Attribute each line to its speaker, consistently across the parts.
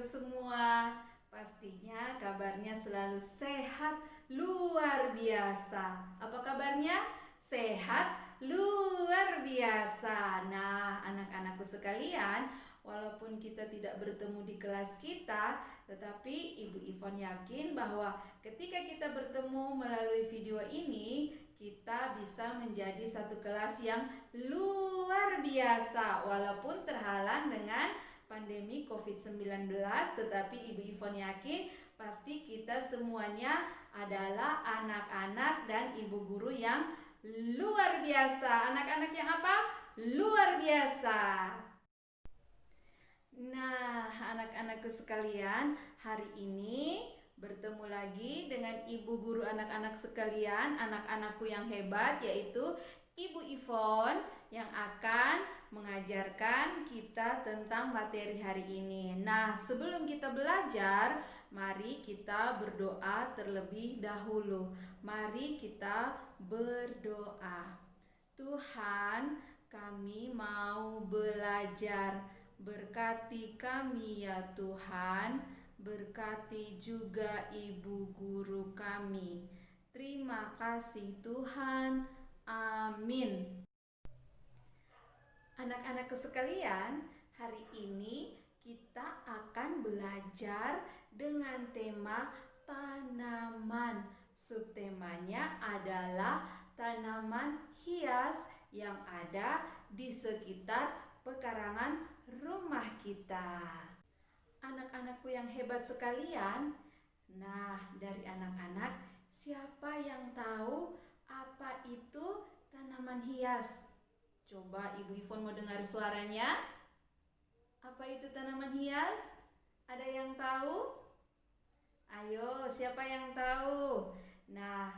Speaker 1: semua. Pastinya kabarnya selalu sehat, luar biasa. Apa kabarnya? Sehat, luar biasa. Nah, anak-anakku sekalian, walaupun kita tidak bertemu di kelas kita, tetapi Ibu Ivon yakin bahwa ketika kita bertemu melalui video ini, kita bisa menjadi satu kelas yang luar biasa. Walaupun terhalang dengan pandemi COVID-19, tetapi Ibu Ivon yakin pasti kita semuanya adalah anak-anak dan ibu guru yang luar biasa. Anak-anak yang apa? Luar biasa. Nah, anak-anakku sekalian, hari ini bertemu lagi dengan ibu guru anak-anak sekalian, anak-anakku yang hebat, yaitu Ibu Ivon yang akan mengajarkan kita tentang materi hari ini. Nah, sebelum kita belajar, mari kita berdoa terlebih dahulu. Mari kita berdoa. Tuhan, kami mau belajar. Berkati kami ya Tuhan, berkati juga ibu guru kami. Terima kasih Tuhan. Amin. Anak-anakku sekalian, hari ini kita akan belajar dengan tema tanaman. Subtemanya adalah tanaman hias yang ada di sekitar pekarangan rumah kita. Anak-anakku yang hebat sekalian, nah dari anak-anak siapa yang tahu apa itu tanaman hias? Coba Ibu Ivon mau dengar suaranya. Apa itu tanaman hias? Ada yang tahu? Ayo, siapa yang tahu? Nah,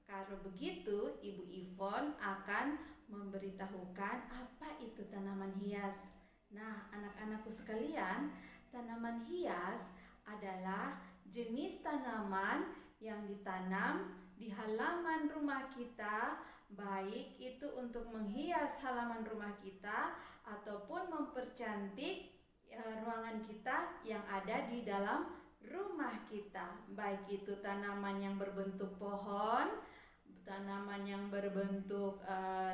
Speaker 1: kalau begitu Ibu Ivon akan memberitahukan apa itu tanaman hias. Nah, anak-anakku sekalian, tanaman hias adalah jenis tanaman yang ditanam di halaman rumah kita, baik itu untuk menghias halaman rumah kita ataupun mempercantik ruangan kita yang ada di dalam rumah kita. Baik itu tanaman yang berbentuk pohon, tanaman yang berbentuk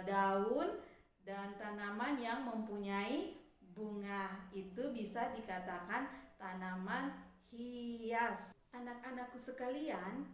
Speaker 1: daun, dan tanaman yang mempunyai bunga. Itu bisa dikatakan tanaman hias. Anak-anakku sekalian,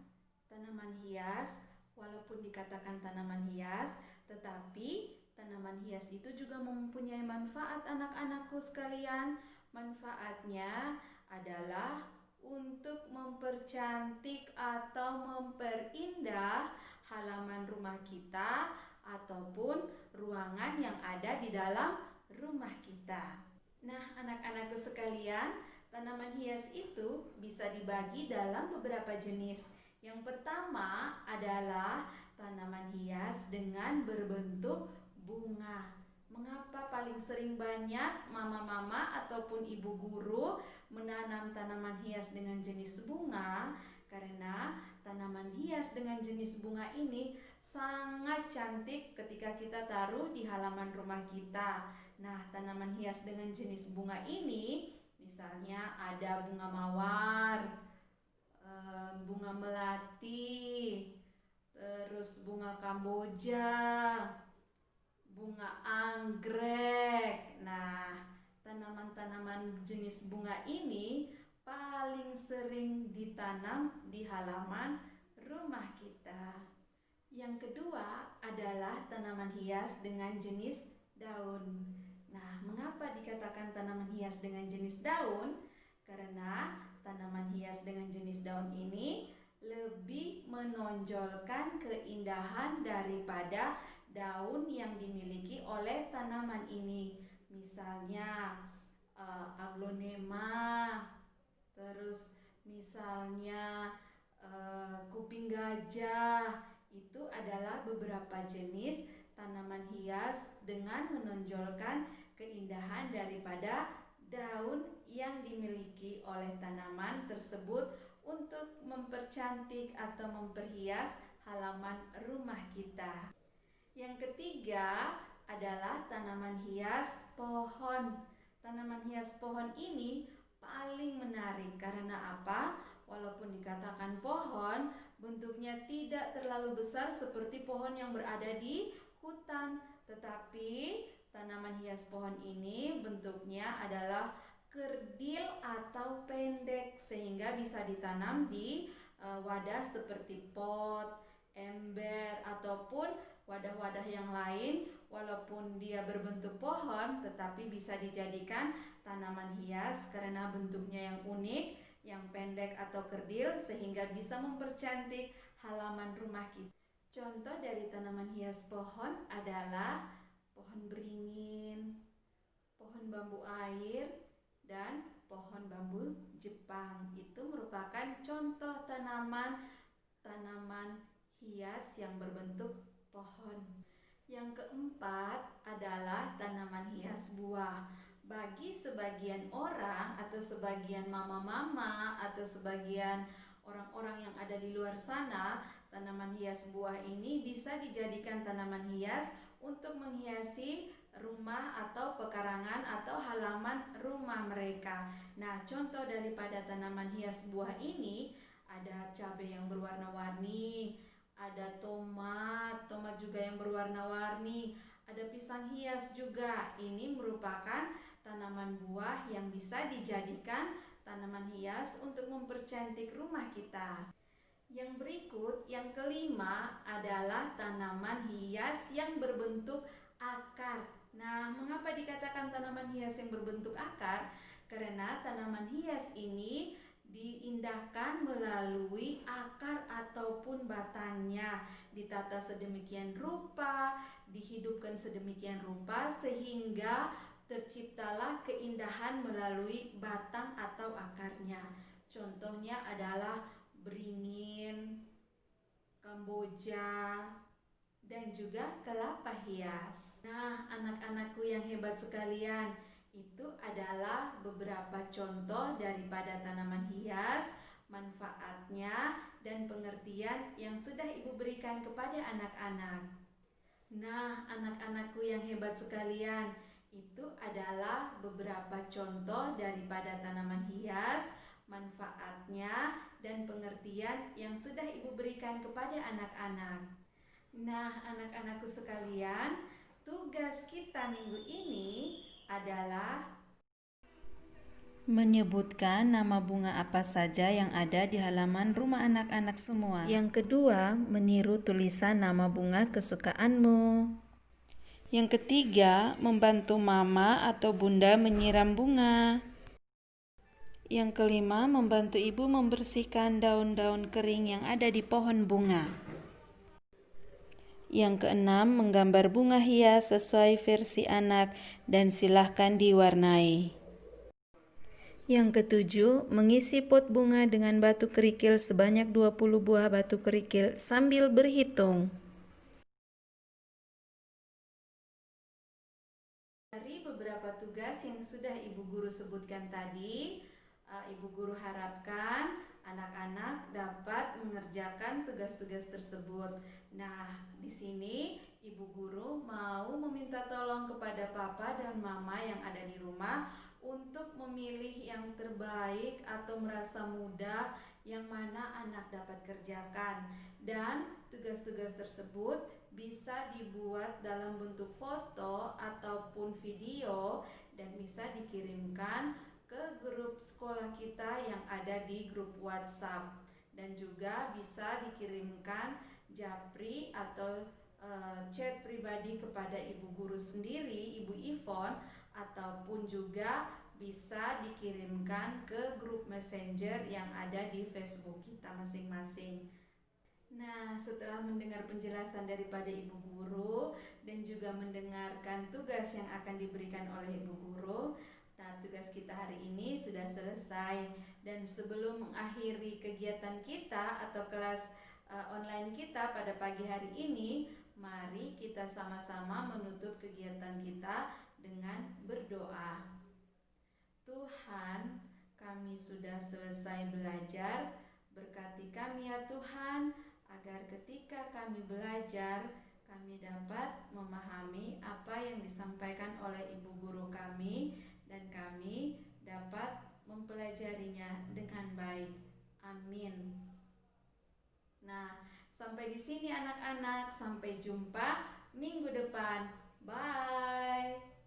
Speaker 1: tanaman hias walaupun dikatakan tanaman hias, tetapi tanaman hias itu juga mempunyai manfaat anak-anakku sekalian. Manfaatnya adalah untuk mempercantik atau memperindah halaman rumah kita ataupun ruangan yang ada di dalam rumah kita. Nah, anak-anakku sekalian, tanaman hias itu bisa dibagi dalam beberapa jenis. Yang pertama adalah tanaman hias dengan berbentuk bunga. Mengapa paling sering banyak mama-mama ataupun ibu guru menanam tanaman hias dengan jenis bunga? Karena tanaman hias dengan jenis bunga ini sangat cantik ketika kita taruh di halaman rumah kita. Nah, tanaman hias dengan jenis bunga ini misalnya ada bunga mawar, bunga melati, terus bunga kamboja, bunga anggrek. Nah, tanaman-tanaman jenis bunga ini paling sering ditanam di halaman rumah kita. Yang kedua adalah tanaman hias dengan jenis daun. Nah, mengapa dikatakan tanaman hias dengan jenis daun? Karena tanaman hias dengan jenis daun ini lebih menonjolkan keindahan daripada daun yang dimiliki oleh tanaman ini. Misalnya aglonema, terus misalnya kuping gajah. Itu adalah beberapa jenis tanaman hias dengan menonjolkan keindahan daripada daun yang dimiliki oleh tanaman tersebut untuk mempercantik atau memperhias halaman rumah kita. Yang ketiga adalah tanaman hias pohon. Tanaman hias pohon ini paling menarik. Karena apa? Walaupun dikatakan pohon, bentuknya tidak terlalu besar seperti pohon yang berada di hutan, tetapi tanaman hias pohon ini bentuknya adalah kerdil atau pendek sehingga bisa ditanam di wadah seperti pot, ember ataupun wadah-wadah yang lain. Walaupun dia berbentuk pohon tetapi bisa dijadikan tanaman hias karena bentuknya yang unik, yang pendek atau kerdil sehingga bisa mempercantik halaman rumah kita. Contoh dari tanaman hias pohon adalah pohon beringin, pohon bambu air, dan pohon bambu Jepang. Itu merupakan contoh tanaman hias yang berbentuk pohon. Yang keempat adalah tanaman hias buah. Bagi sebagian orang atau sebagian mama-mama atau sebagian orang-orang yang ada di luar sana, tanaman hias buah ini bisa dijadikan tanaman hias untuk menghiasi rumah atau pekarangan atau halaman rumah mereka. Nah, contoh daripada tanaman hias buah ini ada cabai yang berwarna-warni, ada tomat juga yang berwarna-warni, ada pisang hias juga. Ini merupakan tanaman buah yang bisa dijadikan tanaman hias untuk mempercantik rumah kita. Yang berikut, yang kelima adalah tanaman hias yang berbentuk akar. Nah, mengapa dikatakan tanaman hias yang berbentuk akar? Karena tanaman hias ini diindahkan melalui akar ataupun batangnya, ditata sedemikian rupa, dihidupkan sedemikian rupa sehingga terciptalah keindahan melalui batang atau akarnya. Contohnya adalah beringin, kamboja, dan juga kelapa hias. Nah, anak-anakku yang hebat sekalian, itu adalah beberapa contoh daripada tanaman hias, manfaatnya, dan pengertian yang sudah Ibu berikan kepada anak-anak. Nah, anak-anakku yang hebat sekalian, itu adalah beberapa contoh daripada tanaman hias, manfaatnya, dan pengertian yang sudah Ibu berikan kepada anak-anak. Nah, anak-anakku sekalian, tugas kita minggu ini adalah menyebutkan nama bunga apa saja yang ada di halaman rumah anak-anak semua. Yang kedua, meniru tulisan nama bunga kesukaanmu. Yang ketiga, membantu mama atau bunda menyiram bunga. Yang kelima, membantu ibu membersihkan daun-daun kering yang ada di pohon bunga. Yang keenam, menggambar bunga hias sesuai versi anak dan silahkan diwarnai. Yang ketujuh, mengisi pot bunga dengan batu kerikil sebanyak 20 buah batu kerikil sambil berhitung. Dari beberapa tugas yang sudah Ibu Guru sebutkan tadi, Ibu Guru harapkan anak-anak dapat mengerjakan tugas-tugas tersebut. Nah, di sini Ibu Guru mau meminta tolong kepada Papa dan Mama yang ada di rumah untuk memilih yang terbaik atau merasa mudah yang mana anak dapat kerjakan. Dan tugas-tugas tersebut bisa dibuat dalam bentuk foto ataupun video dan bisa dikirimkan ke grup sekolah kita yang ada di grup WhatsApp, dan juga bisa dikirimkan japri atau chat pribadi kepada Ibu Guru sendiri, Ibu Ivon, ataupun juga bisa dikirimkan ke grup Messenger yang ada di Facebook kita masing-masing. Nah, setelah mendengar penjelasan daripada Ibu Guru dan juga mendengarkan tugas yang akan diberikan oleh Ibu Guru, nah, tugas kita hari ini sudah selesai. Dan sebelum mengakhiri kegiatan kita atau kelas online kita pada pagi hari ini, mari kita sama-sama menutup kegiatan kita dengan berdoa. Tuhan, kami sudah selesai belajar. Berkati kami ya Tuhan, agar ketika kami belajar, kami dapat memahami apa yang disampaikan oleh Ibu Guru kami, dan kami dapat mempelajari Amin. Nah, sampai di sini anak-anak. Sampai jumpa minggu depan. Bye.